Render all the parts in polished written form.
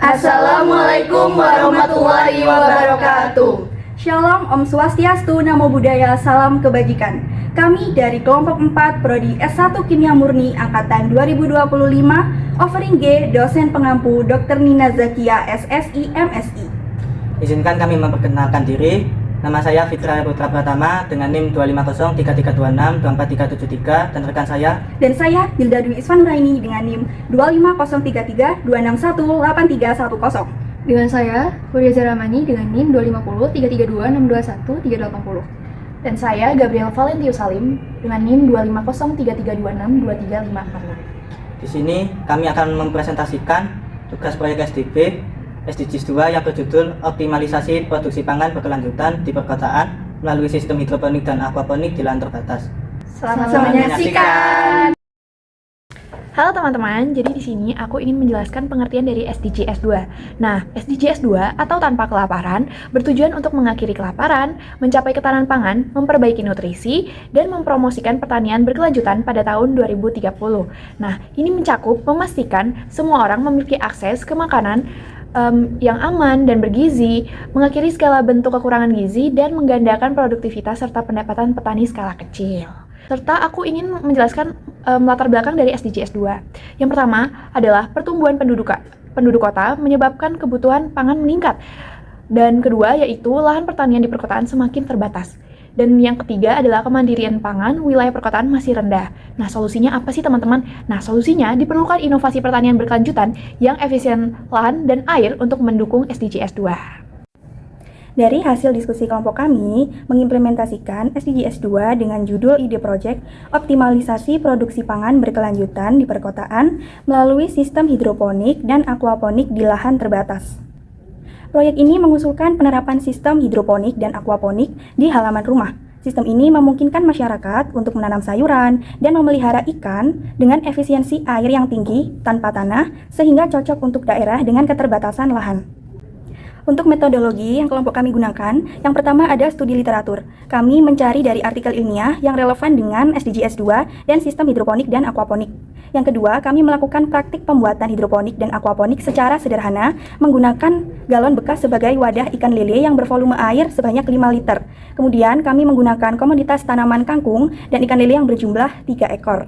Assalamualaikum warahmatullahi wabarakatuh. Shalom, Om Swastiastu, Namo Buddhaya, Salam Kebajikan. Kami dari kelompok 4 Prodi S1 Kimia Murni Angkatan 2025, offering G, dosen pengampu Dr. Nina Zakia, SSI, MSI. Izinkan kami memperkenalkan diri. Nama saya Fitra Putra Pratama dengan NIM 2503326243373 dan rekan saya. Dan saya Hilda Dwi Iswanuraini dengan NIM 2503326183110. Dengan saya, Huria Zaramani dengan NIM 25033262138. Dan saya, Gabriel Valentio Salim dengan NIM 25033262354. Di sini kami akan mempresentasikan tugas proyek SDGs 2 yang berjudul Optimalisasi Produksi Pangan Berkelanjutan di Perkotaan melalui Sistem Hidroponik dan Aquaponik di Lahan Terbatas. Selamat menyaksikan. Halo teman-teman, jadi di sini aku ingin menjelaskan pengertian dari SDGs 2. Nah, SDGs 2 atau tanpa kelaparan bertujuan untuk mengakhiri kelaparan, mencapai ketahanan pangan, memperbaiki nutrisi, dan mempromosikan pertanian berkelanjutan pada tahun 2030. Nah, ini mencakup memastikan semua orang memiliki akses ke makanan yang aman dan bergizi, mengakhiri skala bentuk kekurangan gizi, dan menggandakan produktivitas serta pendapatan petani skala kecil. Serta aku ingin menjelaskan latar belakang dari SDGs 2. Yang pertama adalah pertumbuhan penduduk kota menyebabkan kebutuhan pangan meningkat. Dan kedua yaitu lahan pertanian di perkotaan semakin terbatas. Dan yang ketiga adalah kemandirian pangan wilayah perkotaan masih rendah. Nah, solusinya apa sih teman-teman? Nah, solusinya diperlukan inovasi pertanian berkelanjutan yang efisien lahan dan air untuk mendukung SDGs 2. Dari hasil diskusi kelompok kami, mengimplementasikan SDGs 2 dengan judul ide project Optimalisasi Produksi Pangan Berkelanjutan di Perkotaan melalui Sistem Hidroponik dan Aquaponik di Lahan Terbatas. Proyek ini mengusulkan penerapan sistem hidroponik dan aquaponik di halaman rumah. Sistem ini memungkinkan masyarakat untuk menanam sayuran dan memelihara ikan dengan efisiensi air yang tinggi tanpa tanah sehingga cocok untuk daerah dengan keterbatasan lahan. Untuk metodologi yang kelompok kami gunakan, yang pertama ada studi literatur. Kami mencari dari artikel ilmiah yang relevan dengan SDGs 2 dan sistem hidroponik dan aquaponik. Yang kedua, kami melakukan praktik pembuatan hidroponik dan aquaponik secara sederhana menggunakan galon bekas sebagai wadah ikan lele yang bervolume air sebanyak 5 liter. Kemudian kami menggunakan komoditas tanaman kangkung dan ikan lele yang berjumlah 3 ekor.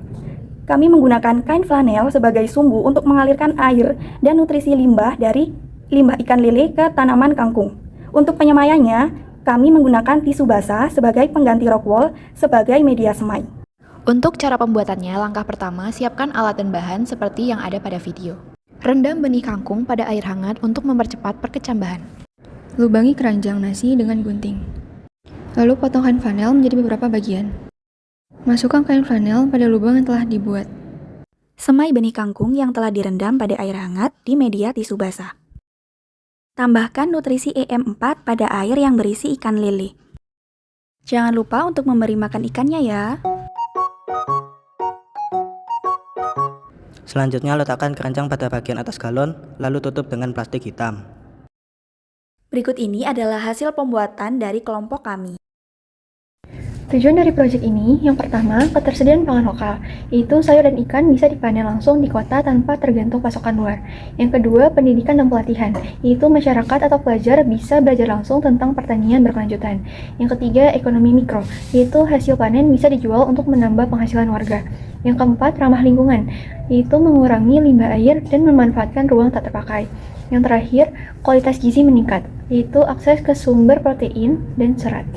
Kami menggunakan kain flanel sebagai sumbu untuk mengalirkan air dan nutrisi limbah dari limbah ikan lele ke tanaman kangkung. Untuk penyemaiannya, kami menggunakan tisu basah sebagai pengganti rock wool sebagai media semai. Untuk cara pembuatannya, langkah pertama, siapkan alat dan bahan seperti yang ada pada video. Rendam benih kangkung pada air hangat untuk mempercepat perkecambahan. Lubangi keranjang nasi dengan gunting. Lalu potong kain flanel menjadi beberapa bagian. Masukkan kain flanel pada lubang yang telah dibuat. Semai benih kangkung yang telah direndam pada air hangat di media tisu basah. Tambahkan nutrisi EM4 pada air yang berisi ikan lele. Jangan lupa untuk memberi makan ikannya ya. Selanjutnya letakkan keranjang pada bagian atas galon, lalu tutup dengan plastik hitam. Berikut ini adalah hasil pembuatan dari kelompok kami. Tujuan dari proyek ini, yang pertama, ketersediaan pangan lokal, yaitu sayur dan ikan bisa dipanen langsung di kota tanpa tergantung pasokan luar. Yang kedua, pendidikan dan pelatihan, yaitu masyarakat atau pelajar bisa belajar langsung tentang pertanian berkelanjutan. Yang ketiga, ekonomi mikro, yaitu hasil panen bisa dijual untuk menambah penghasilan warga. Yang keempat, ramah lingkungan, yaitu mengurangi limbah air dan memanfaatkan ruang tak terpakai. Yang terakhir, kualitas gizi meningkat, yaitu akses ke sumber protein dan serat.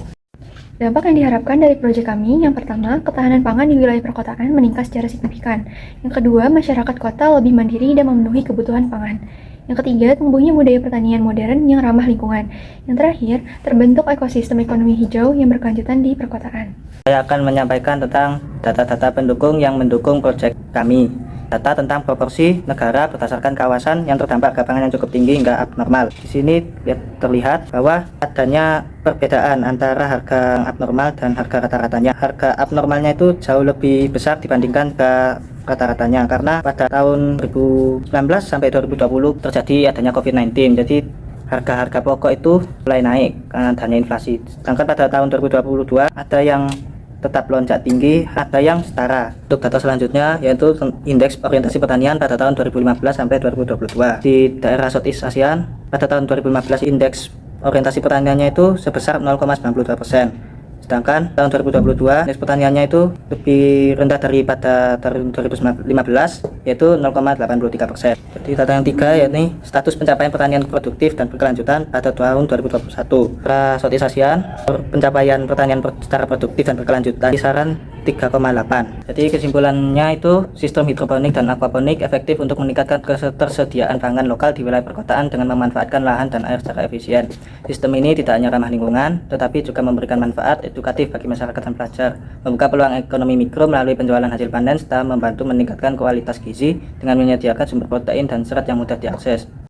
Dampak yang diharapkan dari proyek kami, yang pertama, ketahanan pangan di wilayah perkotaan meningkat secara signifikan. Yang kedua, masyarakat kota lebih mandiri dan memenuhi kebutuhan pangan. Yang ketiga, tumbuhnya budaya pertanian modern yang ramah lingkungan. Yang terakhir, terbentuk ekosistem ekonomi hijau yang berkelanjutan di perkotaan. Saya akan menyampaikan tentang data-data pendukung yang mendukung proyek kami. Data tentang proporsi negara berdasarkan kawasan yang terdampak kepangan yang cukup tinggi hingga abnormal. Di sini terlihat bahwa adanya perbedaan antara harga abnormal dan harga rata-ratanya. Harga abnormalnya itu jauh lebih besar dibandingkan ke rata-ratanya karena pada tahun 2019 sampai 2020 terjadi adanya COVID-19. Jadi harga-harga pokok itu mulai naik karena adanya inflasi. Sedangkan pada tahun 2022 ada yang tetap lonjak tinggi, ada yang setara. Untuk data selanjutnya yaitu indeks orientasi pertanian pada tahun 2015 sampai 2022. Di daerah Southeast ASEAN pada tahun 2015 indeks orientasi pertaniannya itu sebesar 0,92%. Sedangkan tahun 2022 indeks pertaniannya itu lebih rendah daripada tahun 2015 yaitu 0,83%. Jadi data yang tiga yakni status pencapaian pertanian produktif dan berkelanjutan pada tahun 2021. Pada Southeast ASEAN pencapaian pertanian secara produktif dan berkelanjutan kisaran 3,8. Jadi kesimpulannya itu sistem hidroponik dan aquaponik efektif untuk meningkatkan ketersediaan pangan lokal di wilayah perkotaan dengan memanfaatkan lahan dan air secara efisien. Sistem ini tidak hanya ramah lingkungan tetapi juga memberikan manfaat edukatif bagi masyarakat dan pelajar, membuka peluang ekonomi mikro melalui penjualan hasil panen serta membantu meningkatkan kualitas gizi dengan menyediakan sumber protein dan serat yang mudah diakses.